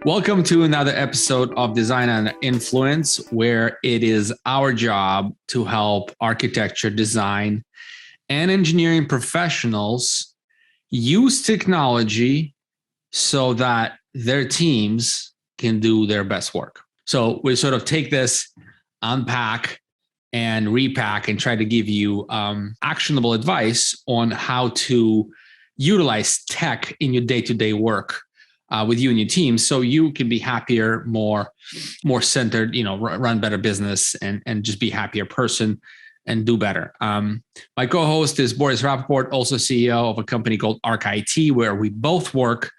Welcome to another episode of Design and Influence, where it is our job to help architecture, design, and engineering professionals use technology so that their teams can do their best work. So we sort of take this, unpack, and repack and try to give you actionable advice on how to utilize tech in your day-to-day work with you and your team, so you can be happier, more centered, run better business and just be a happier person and do better. My co-host is Boris Rappaport, also CEO of a company called Arc IT, where we both work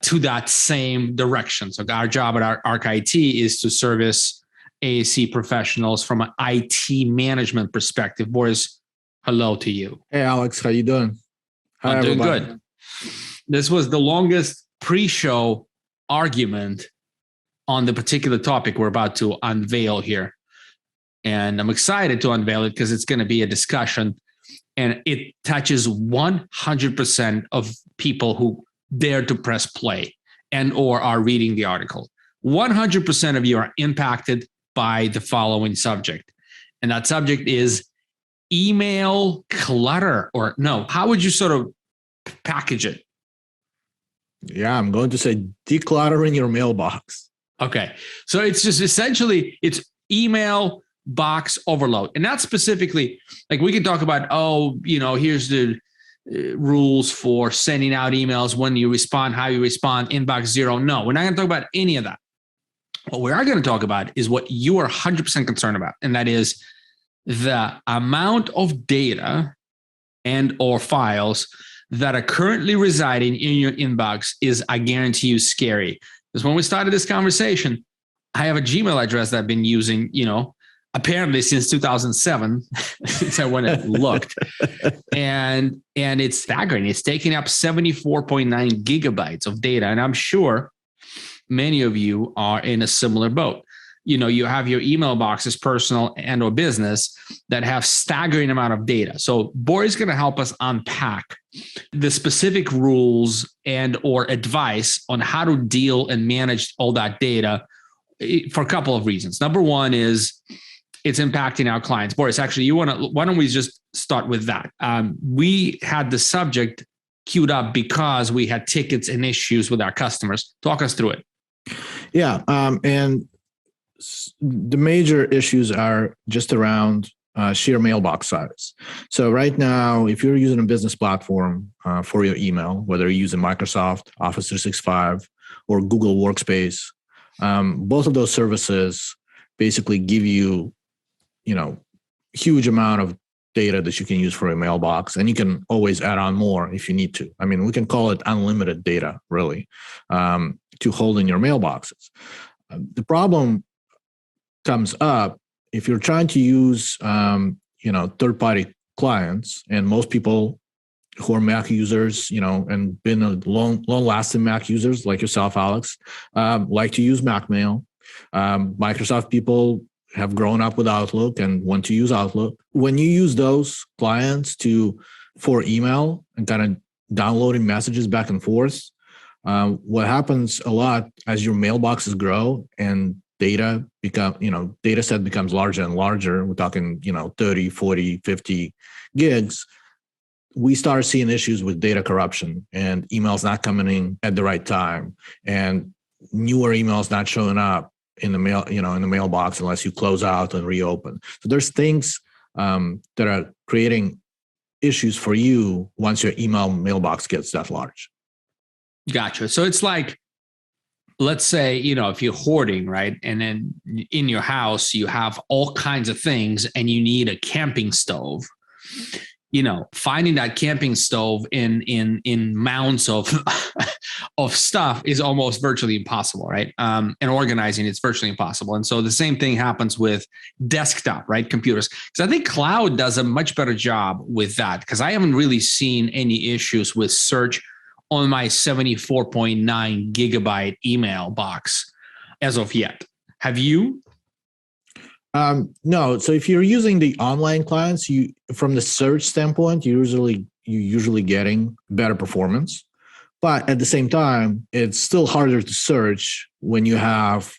to that same direction. So our job at Arc IT is to service AEC professionals from an IT management perspective. Boris, hello to you. Hey, Alex, how you doing? Hi, I'm doing good. This was the longest pre-show argument on the particular topic we're about to unveil here. And I'm excited to unveil it because it's going to be a discussion and it touches 100% of people who dare to press play and or are reading the article. 100% of you are impacted by the following subject. And that subject is email clutter, or no, how would you sort of package it? Yeah, I'm going to say decluttering your mailbox. Okay. So it's just essentially it's email box overload. And that's specifically like we can talk about, here's the rules for sending out emails, when you respond, how you respond, inbox zero. No, we're not going to talk about any of that. What we are going to talk about is what you are 100% concerned about. And that is the amount of data and or files that are currently residing in your inbox is, I guarantee you, scary. Because when we started this conversation, I have a Gmail address that I've been using, apparently since 2007, since I went and looked. And it's staggering. It's taking up 74.9 gigabytes of data. And I'm sure many of you are in a similar boat. You have your email boxes, personal and or business, that have staggering amount of data. So Boris is going to help us unpack the specific rules and or advice on how to deal and manage all that data for a couple of reasons. Number one is it's impacting our clients. Boris, actually, why don't we just start with that? We had the subject queued up because we had tickets and issues with our customers. Talk us through it. Yeah. And the major issues are just around sheer mailbox size. So right now, if you're using a business platform for your email, whether you're using Microsoft, Office 365, or Google Workspace, both of those services basically give you, huge amount of data that you can use for a mailbox, and you can always add on more if you need to. I mean, we can call it unlimited data, really, to hold in your mailboxes. The problem comes up if you're trying to use, third-party clients, and most people who are Mac users, and been a long-lasting Mac users like yourself, Alex, like to use Mac Mail. Microsoft people have grown up with Outlook and want to use Outlook. When you use those clients for email and kind of downloading messages back and forth, what happens a lot as your mailboxes grow and data set becomes larger and larger, we're talking, 30, 40, 50 gigs, we start seeing issues with data corruption and emails not coming in at the right time and newer emails not showing up in the mail, in the mailbox unless you close out and reopen. So there's things that are creating issues for you once your email mailbox gets that large. Gotcha. So it's like, let's say, if you're hoarding, right? And then in your house, you have all kinds of things and you need a camping stove. Finding that camping stove in mounds of stuff is almost virtually impossible, right? And organizing it's virtually impossible. And so the same thing happens with desktop, right? Computers. Because I think cloud does a much better job with that, because I haven't really seen any issues with search on my 74.9 gigabyte email box as of yet. Have you? No. So if you're using the online clients, from the search standpoint, you're usually getting better performance. But at the same time, it's still harder to search when you have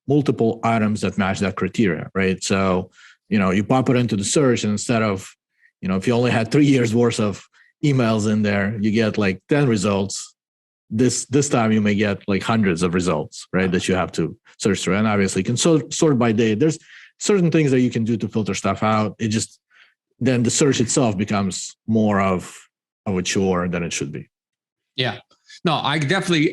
multiple items that match that criteria, right? So, you pop it into the search, and instead of, if you only had 3 years worth of emails in there, you get like 10 results. This time you may get like hundreds of results, right? That you have to search through. And obviously you can sort by date. There's certain things that you can do to filter stuff out. It just, then the search itself becomes more of a chore than it should be. Yeah. No, I can definitely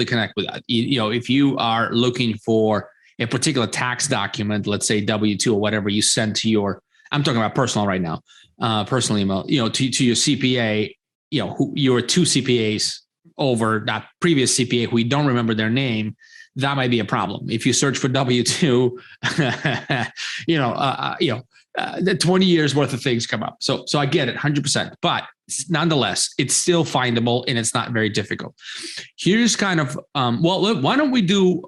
connect with that. If you are looking for a particular tax document, let's say W-2 or whatever you send to I'm talking about personal right now, personal email, to your CPA, who you're two CPAs over that previous CPA who you don't remember their name, that might be a problem. If you search for W-2, 20 years worth of things come up. So I get it 100%, but nonetheless, it's still findable and it's not very difficult. Here's kind of, why don't we do,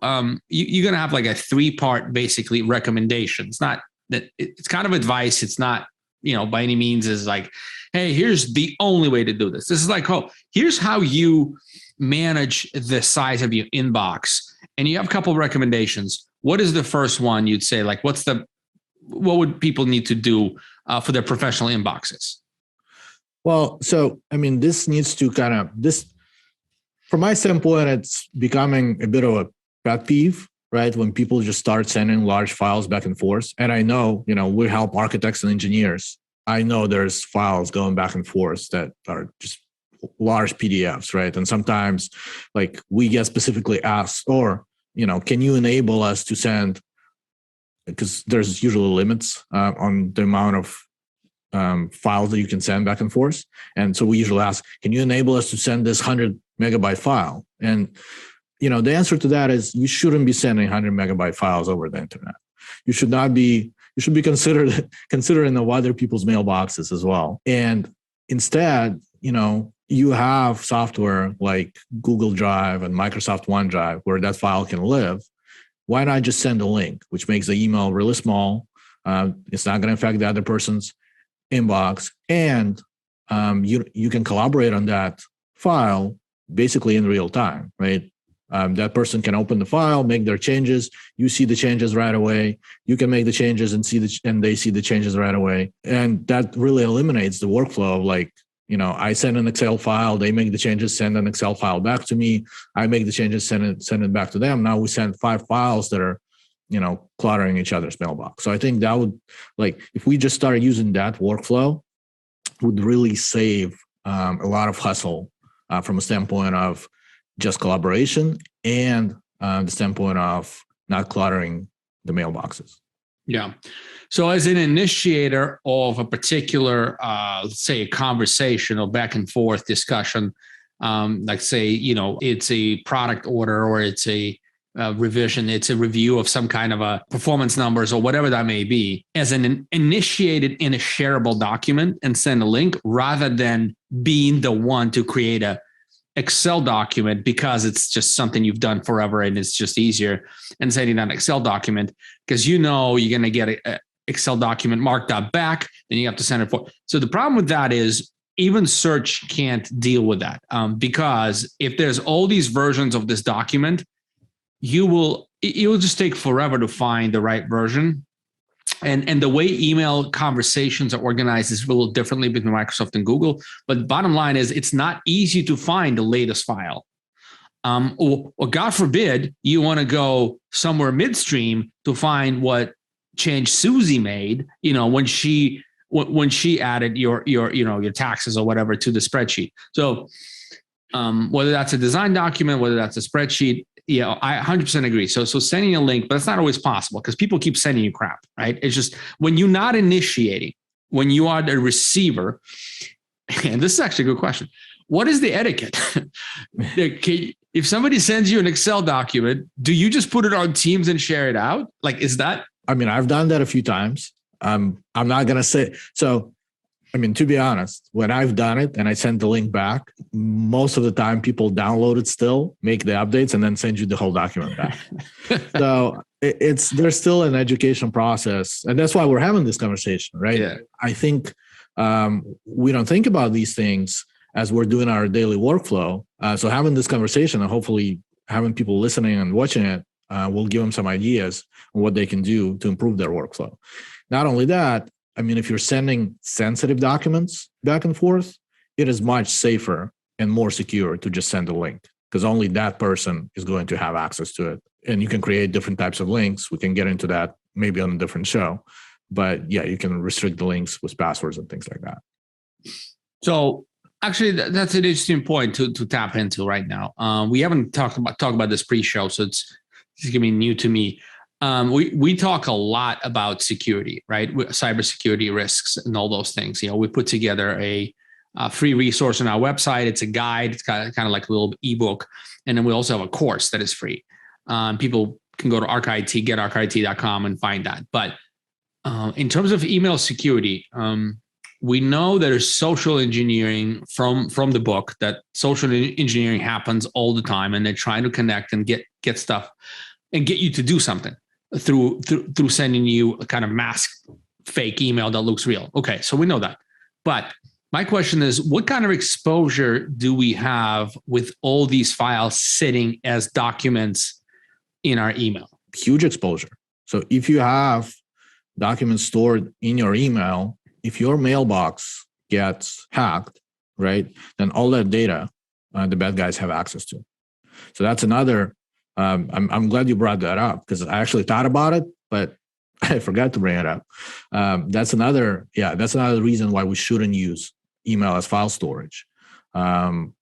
you're going to have like a 3-part basically recommendation. It's not that it's kind of advice. It's not, by any means is like, hey, here's the only way to do this. This is like, here's how you manage the size of your inbox. And you have a couple of recommendations. What is the first one you'd say? Like, what would people need to do for their professional inboxes? Well, so, this needs to from my standpoint, it's becoming a bit of a pet peeve, right? When people just start sending large files back and forth. And I know, we help architects and engineers. I know there's files going back and forth that are just large PDFs, right? And sometimes like we get specifically asked, or, can you enable us to send, because there's usually limits on the amount of files that you can send back and forth. And so we usually ask, can you enable us to send this 100 megabyte file? And, the answer to that is you shouldn't be sending 100 megabyte files over the internet. You should be considering of other people's mailboxes as well. And instead, you have software like Google Drive and Microsoft OneDrive where that file can live. Why not just send a link, which makes the email really small? It's not going to affect the other person's inbox, and you can collaborate on that file basically in real time, right? That person can open the file, make their changes. You see the changes right away. You can make the changes and they see the changes right away. And that really eliminates the workflow of like, I send an Excel file, they make the changes, send an Excel file back to me. I make the changes, send it back to them. Now we send 5 files that are, cluttering each other's mailbox. So I think that would, like, if we just started using that workflow, would really save a lot of hustle from a standpoint of just collaboration and the standpoint of not cluttering the mailboxes. Yeah. So as an initiator of a particular, let's say a conversation or back and forth discussion, like say, it's a product order or it's a revision, it's a review of some kind of a performance numbers or whatever that may be, as an initiated in a shareable document and send a link rather than being the one to create a Excel document because it's just something you've done forever and it's just easier, and sending an Excel document because you're going to get a Excel document marked up back, then you have to send it for. So the problem with that is even search can't deal with that because if there's all these versions of this document, it will just take forever to find the right version. And the way email conversations are organized is a little differently between Microsoft and Google. But bottom line is it's not easy to find the latest file. Or God forbid, you want to go somewhere midstream to find what change Susie made, when she added your taxes or whatever to the spreadsheet. So whether that's a design document, whether that's a spreadsheet, I 100% agree. So sending a link, but it's not always possible because people keep sending you crap, right? It's just when you're not initiating, when you are the receiver, and this is actually a good question. What is the etiquette? If somebody sends you an Excel document, do you just put it on Teams and share it out? Like, is that? I've done that a few times. I'm not going to say so. To be honest, when I've done it and I send the link back, most of the time people download it still, make the updates, and then send you the whole document back. So there's still an education process. And that's why we're having this conversation, right? Yeah. I think we don't think about these things as we're doing our daily workflow. So having this conversation and hopefully having people listening and watching it will give them some ideas on what they can do to improve their workflow. Not only that, I mean, if you're sending sensitive documents back and forth, it is much safer and more secure to just send a link, because only that person is going to have access to it. And you can create different types of links. We can get into that maybe on a different show. But yeah, you can restrict the links with passwords and things like that. So actually, that's an interesting point to tap into right now. We haven't talked about this pre-show, so it's going to be new to me. We talk a lot about security, right? Cybersecurity risks and all those things. We put together a free resource on our website. It's a guide. It's kind of like a little ebook. And then we also have a course that is free. People can go to ArcIT, getarcit.com and find that. But in terms of email security, we know there's social engineering from the book, that social engineering happens all the time, and they're trying to connect and get stuff and get you to do something through sending you a kind of masked fake email that looks real. Okay, so we know that. But my question is, what kind of exposure do we have with all these files sitting as documents in our email? Huge exposure. So if you have documents stored in your email, if your mailbox gets hacked, right, then all that data, the bad guys have access to. So that's another, I'm glad you brought that up, because I actually thought about it, but I forgot to bring it up. That's another reason why we shouldn't use email as file storage. And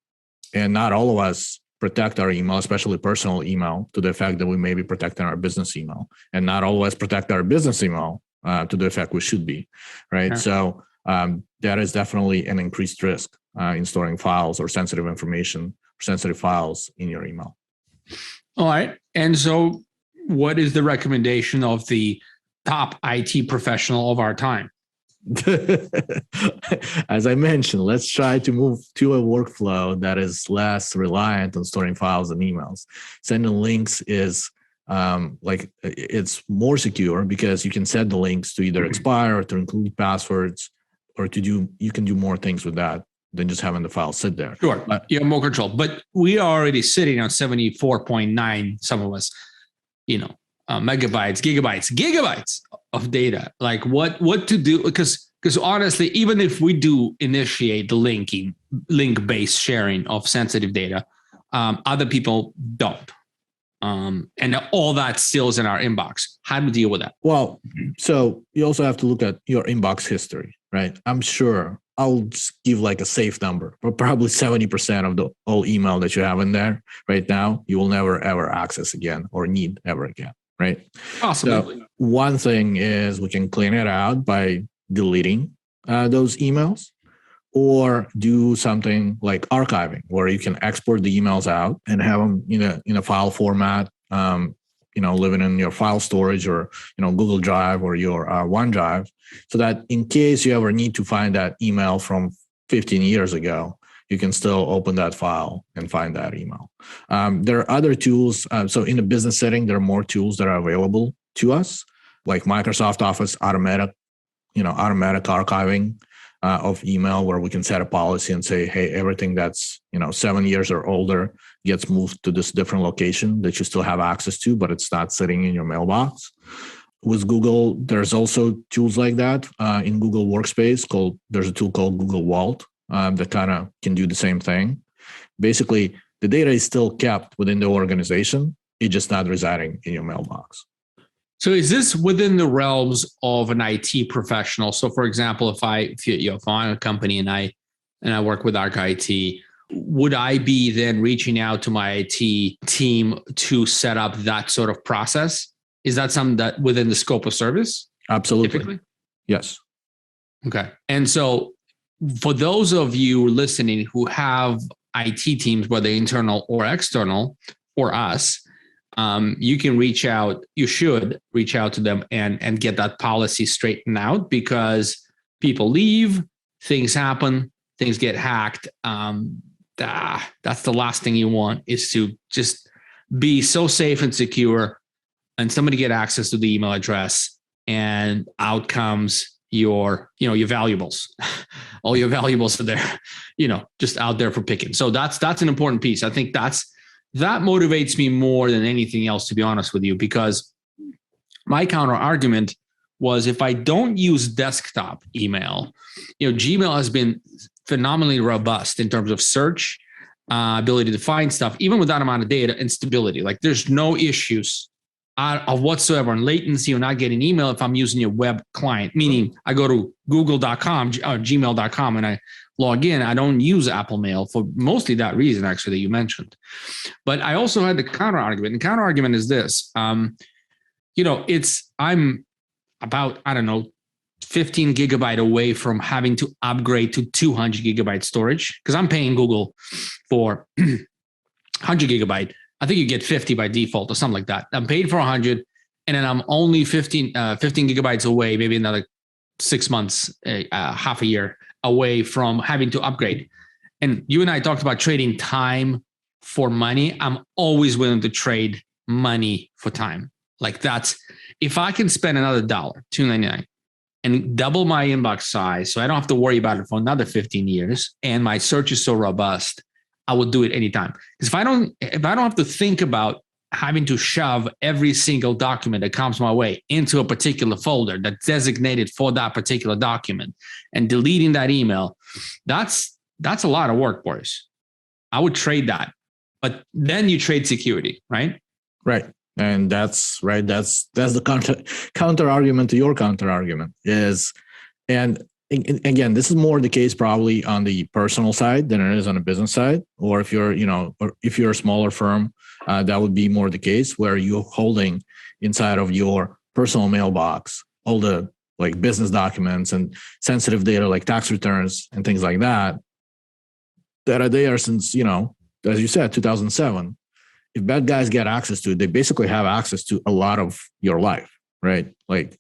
not all of us protect our email, especially personal email, to the effect that we may be protecting our business email, and not all of us protect our business email to the effect we should be, right? Sure. So that is definitely an increased risk in storing files or sensitive information, or sensitive files in your email. All right. And so what is the recommendation of the top IT professional of our time? As I mentioned, let's try to move to a workflow that is less reliant on storing files and emails. Sending links is it's more secure, because you can set the links to either expire or to include passwords, or you can do more things with that than just having the file sit there. Sure, but you have more control. But we are already sitting on 74.9, some of us, megabytes, gigabytes of data. Like what to do? Because honestly, even if we do initiate the link-based sharing of sensitive data, other people don't. And all that still is in our inbox. How do we deal with that? Well, so you also have to look at your inbox history, right? I'm sure I'll just give like a safe number, but probably 70% of the whole email that you have in there right now, you will never ever access again or need ever again, right? Possibly. So one thing is we can clean it out by deleting those emails, or do something like archiving, where you can export the emails out and have them in a file format, living in your file storage, or Google Drive or your OneDrive, so that in case you ever need to find that email from 15 years ago, you can still open that file and find that email. There are other tools. So in a business setting, there are more tools that are available to us, like Microsoft Office automatic archiving of email, where we can set a policy and say, hey, everything that's 7 years or older gets moved to this different location that you still have access to, but it's not sitting in your mailbox. With Google, there's also tools like that in Google Workspace. There's a tool called Google Vault that kind of can do the same thing. Basically, the data is still kept within the organization. It's just not residing in your mailbox. So is this within the realms of an IT professional? So for example, if I'm a company and I work with ArcIT, would I be then reaching out to my IT team to set up that sort of process? Is that something that within the scope of service? Absolutely. Typically? Yes. Okay. And so for those of you listening who have IT teams, whether internal or external, or us, you should reach out to them and get that policy straightened out, because people leave, things happen, things get hacked. That's the last thing you want, is to just be so safe and secure, and somebody get access to the email address, and out comes your valuables. All your valuables are there, just out there for picking. So that's an important piece. I think that motivates me more than anything else, to be honest with you, because my counter argument was, if I don't use desktop email, Gmail has been phenomenally robust in terms of search, ability to find stuff, even with that amount of data, and stability. Like, there's no issues of whatsoever on latency or not getting email if I'm using a web client, meaning I go to google.com or gmail.com and I log in. I don't use Apple Mail for mostly that reason, actually, that you mentioned. But I also had the counter argument. And the counter argument is this, I'm about, 15 gigabyte away from having to upgrade to 200 gigabyte storage, because I'm paying Google for 100 gigabyte. I think you get 50 by default or something like that. I'm paid for 100, and then I'm only 15 gigabytes away, maybe another 6 months, half a year away from having to upgrade. And you and I talked about trading time for money. I'm always willing to trade money for time. Like, if I can spend another $2.99 and double my inbox size, so I don't have to worry about it for another 15 years, and my search is so robust, I will do it anytime. Because if I don't have to think about having to shove every single document that comes my way into a particular folder that's designated for that particular document, and deleting that email, that's a lot of work, Boris. I would trade that. But then you trade security, right? Right. And that's right. That's the counter argument to your counter argument is, and again, this is more the case probably on the personal side than it is on the business side. Or if you're, or if you're a smaller firm, that would be more the case where you're holding inside of your personal mailbox all the like business documents and sensitive data like tax returns and things like that are there since, as you said, 2007. If bad guys get access to it, they basically have access to a lot of your life, right? Like,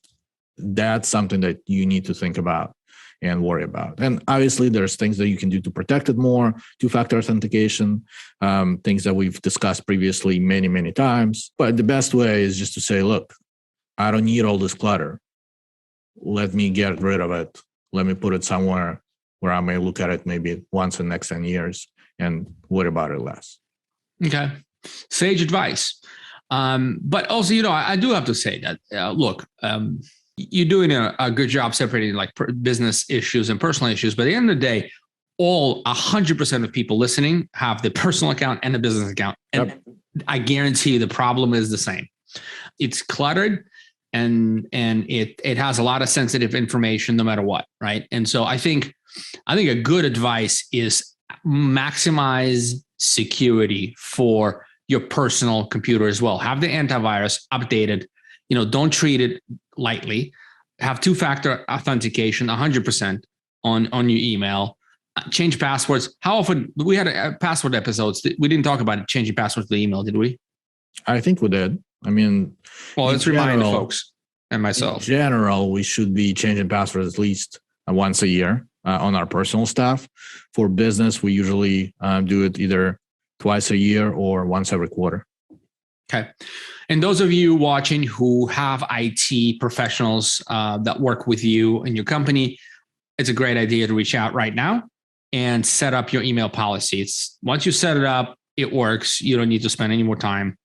that's something that you need to think about and worry about. And obviously there's things that you can do to protect it more, two-factor authentication, things that we've discussed previously many, many times. But the best way is just to say, look, I don't need all this clutter. Let me get rid of it. Let me put it somewhere where I may look at it maybe once in the next 10 years and worry about it less. Okay. Sage advice. But also, I do have to say that, look, you're doing a good job separating like business issues and personal issues. But at the end of the day, 100% of people listening have the personal account and the business account. And yep. I guarantee you the problem is the same. It's cluttered, and it has a lot of sensitive information no matter what, right? And so I think a good advice is maximize security for your personal computer as well. Have the antivirus updated. Don't treat it lightly. Have two-factor authentication 100% on your email. Change passwords. How often? We had password episodes. We didn't talk about changing passwords to the email, did we? I think we did. Well, let's remind folks and myself. In general, we should be changing passwords at least once a year on our personal stuff. For business, we usually do it either twice a year or once every quarter. Okay. And those of you watching who have IT professionals that work with you in your company, it's a great idea to reach out right now and set up your email policy. Once you set it up, it works. You don't need to spend any more time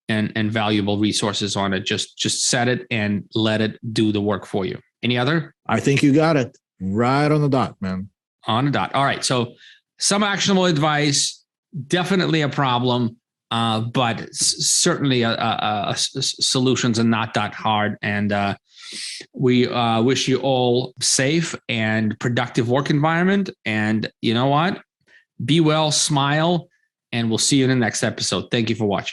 and valuable resources on it. Just set it and let it do the work for you. Any other? I think you got it right on the dot, man. On the dot. All right. So some actionable advice. Definitely a problem, but certainly solutions are not that hard. And we wish you all safe and productive work environment. And you know what? Be well, smile, and we'll see you in the next episode. Thank you for watching.